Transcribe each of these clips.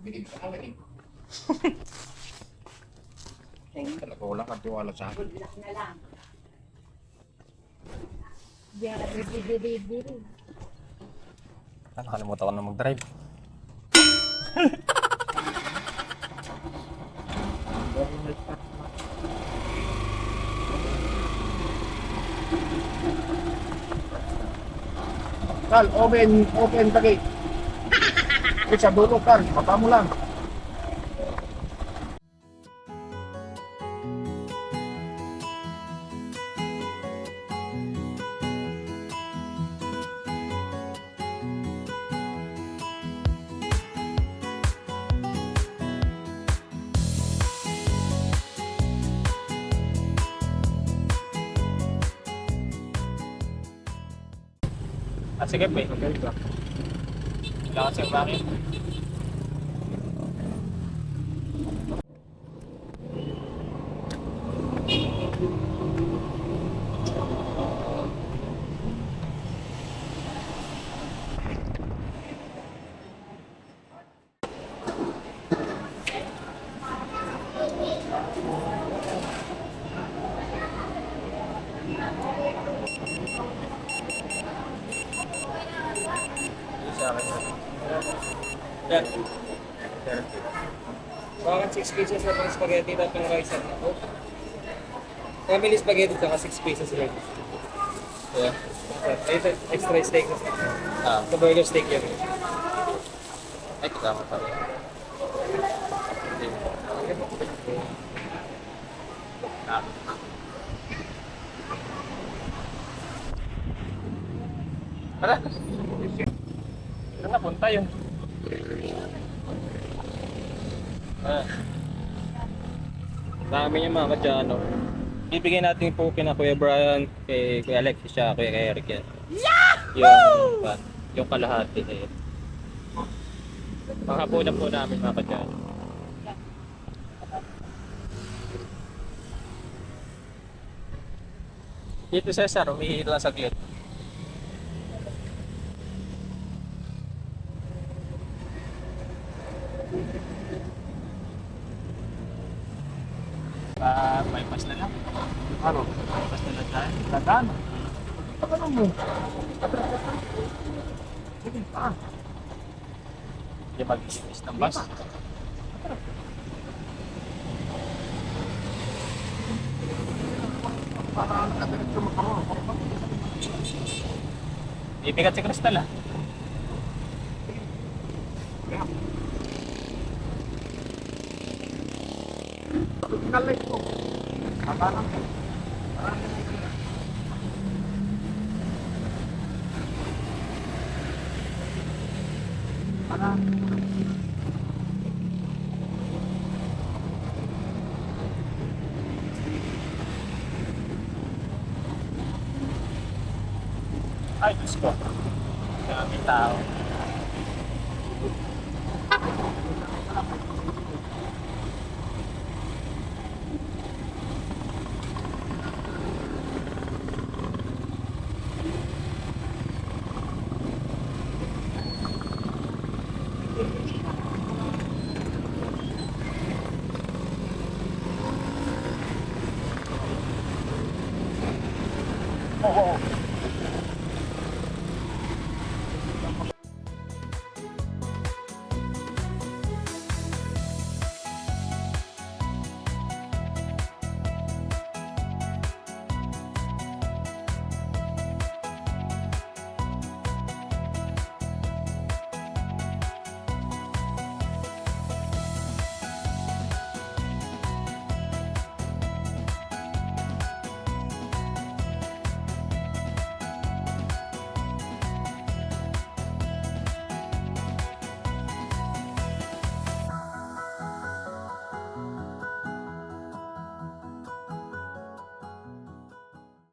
Binig ka lang eh. Talaga wala kang tiwala sa akin. Nakalimutan ko na mag-drive. Kal, open the gate. Sa dulo, Kal. Baba mo lang. Sige, pe. Wala kasi bakit. Yan. Bakit 6 pieces na pang spaghetti at pang rice at ako? Family spaghetti at 6 pieces rice. Yeah. Ito, extra steak. Sa burger steak yan. Ay, kasama pa rin. Tara. Saan na punta yun? Dami niya mga kadyano. Bibigyan natin po kina Kuya Brian, kay Kuya Alex, siya, Kuya Eric yan. Yung kalahati eh. Panghapunan po namin mga kadyano. Dito Cesar, umihil lang saglit. Bypass na lang. Ano? Bypass na lang tayo. Dadaan. Ano mo? Sige, Hindi mag-isis ng bus. para nakadiretso mo pa mo. Ibigat si Crystal ah. Nalik ko. Kabanan ko. Ay, Diyos ko. May tao. Oo.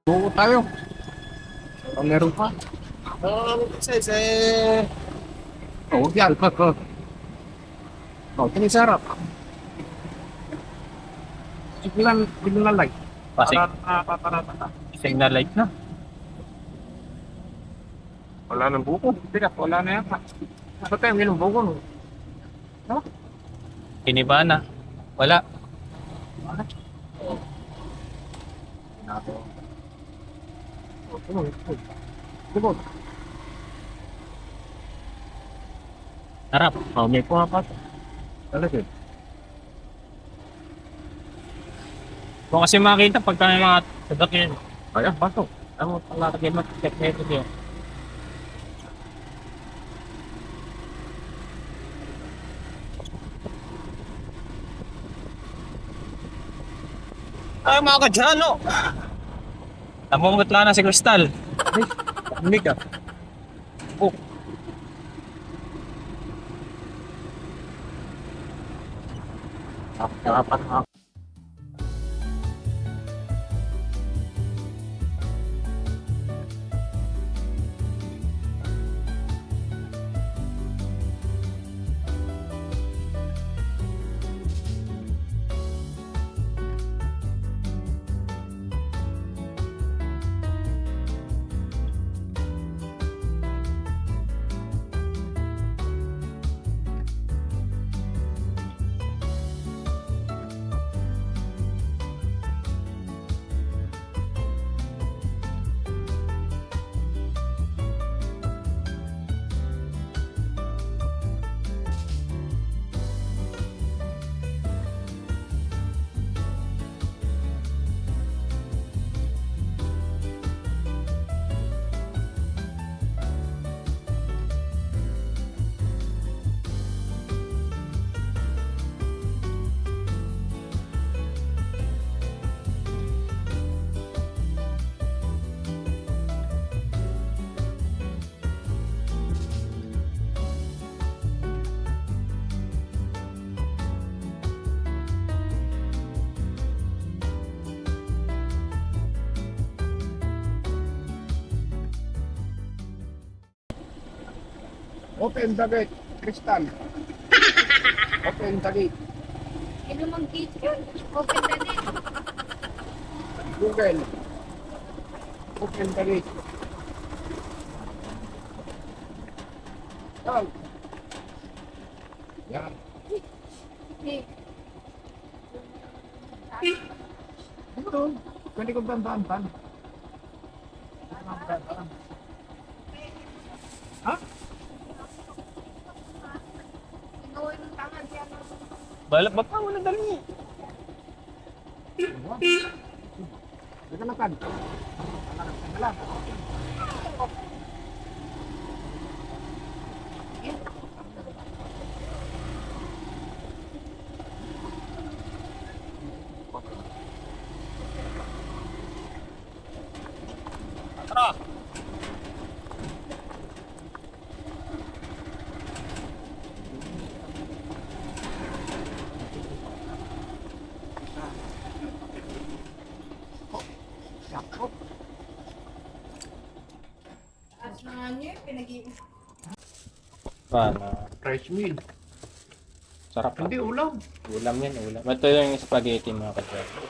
Oo tayo. Oh, meron pa. Says oh, yan. Oh, tingin sa harap. Signal light. Pasig. Para. Signal light na. Wala nang buko. Teka, wala na yata. Ba't tayo minum buko no? Kiniba na. Wala. Nato. Buko. Harap. Oh, may pumapat. Talaga. Kung kasi makita pagka may mga sadakyan. Ayan, pasok. Ang lalagyan mo, check na ito yun. Ay mga kadyano! Namungot lang na si Crystal. Lamig ah. Oh. Dapat ako. Open the gate, Crystal. Open the gate. Ano mang gate yun? Open the net. Google. Open the gate. Yan. Yan. Hey. Ano? Pwede ko bantaan. Ha? Gawin ng tangan yan. Balap ba pa? Wala dali niya. Hindi ka makan. Wala. Tara! Yakop. At nga niyo, pinag-iwan. Paano? Rice meal. Sarap Hindi ulam. Ulam yan, ulam. Ito yung spaghetti mga kadyano.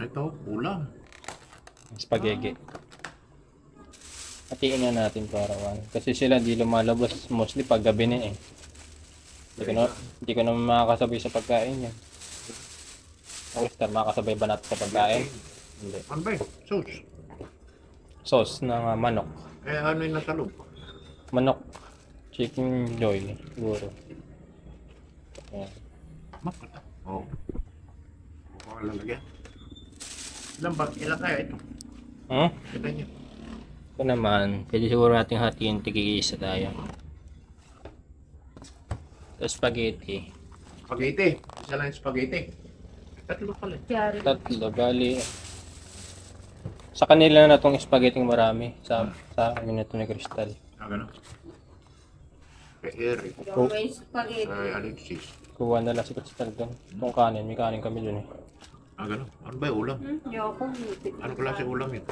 Ito, ulam. Spaghetti. Hatiin na natin para kasi sila di lumalabas mostly pag gabi na eh. Hindi ko na makakasabay sa pagkain yan. Oyster, makakasabay ba natin sa pagkain? Hindi. Ano ba yun? Sauce. Sauce ng manok. Eh, ano yung nasa loob? Manok. Chicken joy. Siguro. Ayan. Makata. Oo. Oo, lalagyan. Ilan kaya ito? Hmm? Kita niyo. Ito naman, pwede siguro natin hatiin tigigisa tayo. Ito spaghetti. Spaghetti. Isa lang yung spaghetti. Tatlo pala. Yari. Tatlo, bali. Sa kanila na itong spaghetti marami. Sa amin na ito ni Crystal. Ah, gano'n. Kay Eric. Yung may spaghetti. Kay Alexis. Kuha na lang si Crystal doon. Itong kanin, may kanin kami doon eh. Ah, gano'n. Ano ba yung ulam? Yoko. Ano klase ulam yun?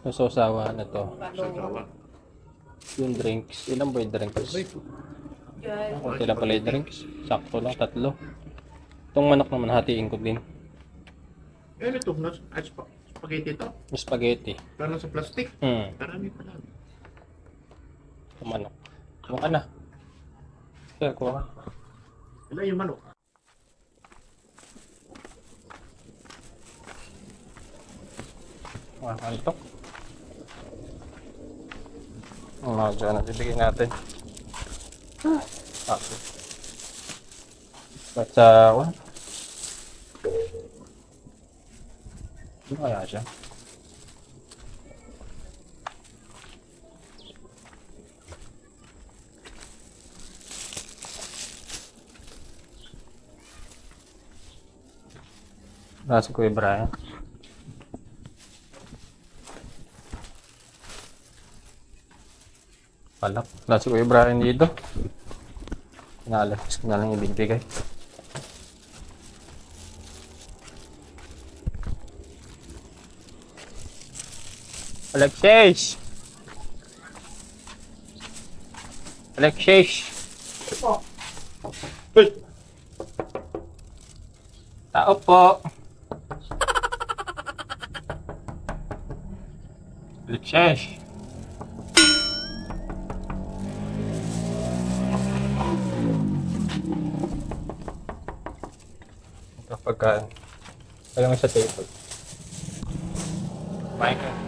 So, sausawa na to. Sasawa. Yung drinks, ilan ba yung drinks? Yan. Kunti lang pala yung drinks. Sakto lang, tatlo. Itong manok naman, hatiin ko din. Eh, ito. Spaghetti to. Spaghetti. Plano sa plastic. Marami pa lang. Manok. Kuha ka na. Sir, kuha ka. Ilan yung manok? Antok. Mga dyan na bibigyan natin. Okay. But what? Ano kaya siya? Nasa Kuya Brian. Palak. Nasa Kuya Brian dito. Pinalabas ko na lang ibibigay. Alexis! Alexis! Uy! Tao po! Alexis! Ito pagkain. Kaya sa table. Michael.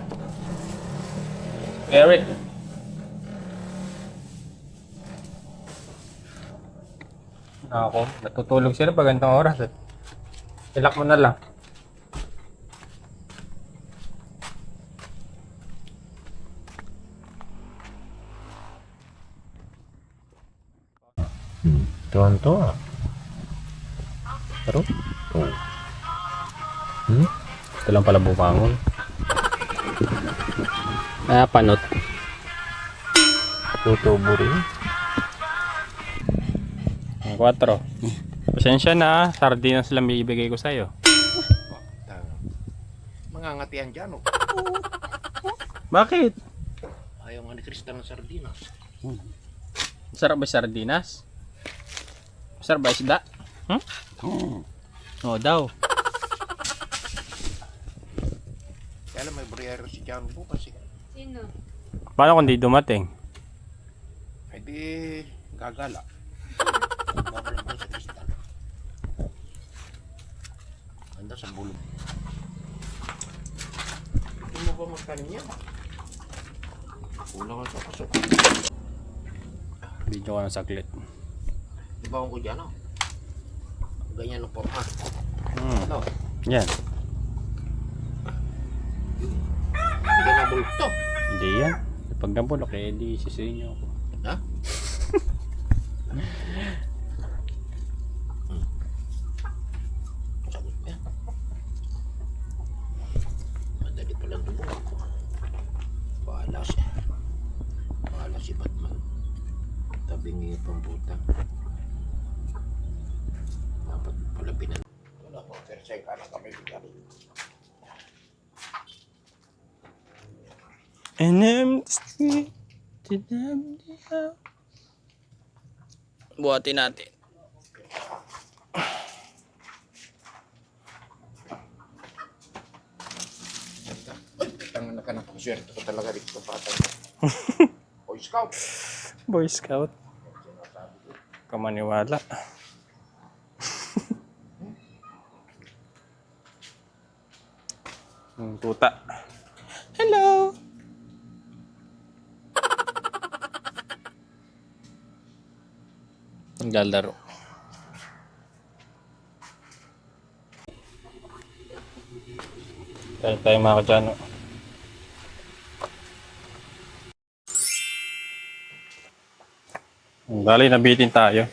Eric. Ako, natutulog sila pag ganitong oras. Ilak mo na lang. Tuwan-tuwa. Pero? Oo. Gusto lang pala bumangon. Panot. Tutubo rin. Ang 4. Pasensya na, sardinas lang bibigay ko sa'yo. Mangangatian dyan, oh. Bakit? Ayaw nga ni Krista ng sardinas. Masarap ba sardinas? Masarap ba isda? Oo daw. Kaya lang may bariyero si Jan bukas eh. Sino? Paano kung di dumating? Ay di gagala. Babala mo sa Krista. Ganda sa bulong. Hindi mo ba magkanin yan? Kulang ka sa pasok. Video ko na saglit. Di ba ko dyan, oh? Ganyan ang forma. Ano? Yan. Hindi ka nabulok to. Hindi yan. Pag nabulok eh, di sisihin niyo ako. Ha? Sagot ba yan? Madali pala dumulok ko. Bahala siya. Bahala si Batman. Tabingi yung pambuta. Dapat pala binan. Wala po, tersay ka na kami bigyan. And I'm the street to them the buhatin natin. Ay, tangan na ka na. Swerte ko talaga dito sa bata. Boy Scout. Boy Scout. Kamaniwala. Tuta. Hello. Naglalaro. Tayo mga kadyano. Dali, nabitin tayo.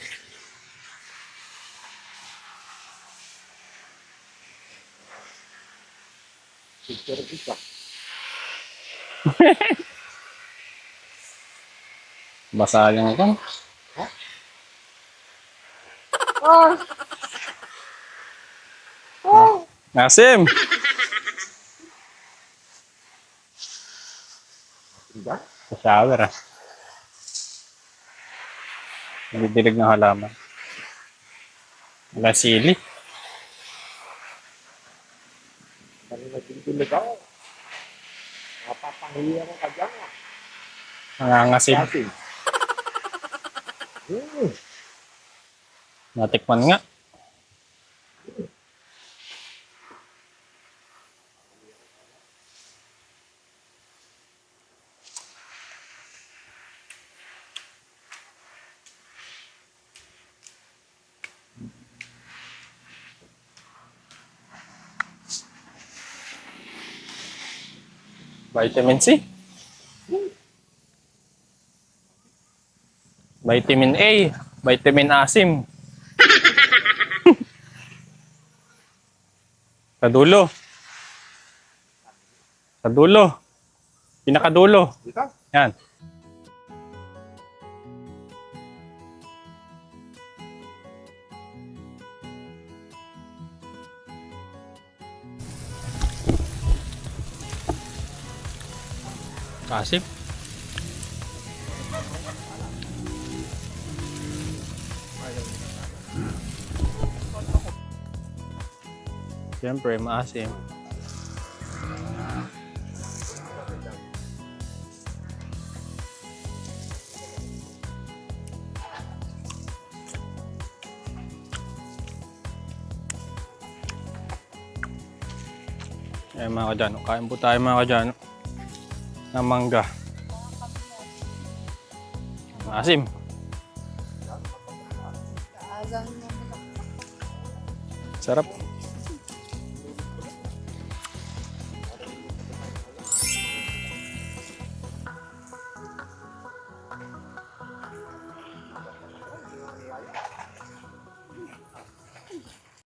Picture isa. Basa lang ako. Nasim! Diba? Sa shower ah. Nagdidilig ng halaman. Wala sili. Dali na tingin ligaw. Napapahiya ko ka dyan. Nangangasim. Kasi. Natikman nga. Vitamin C. Vitamin A. Vitamin asim. Sa dulo. Sa dulo. Pinakadulo. Dito? Yan. Asim. Siyempre, maasim. Eh mga kadyano, kain po tayo mga kadyano ng mangga. Maasim. Kaagang mo. Sarap.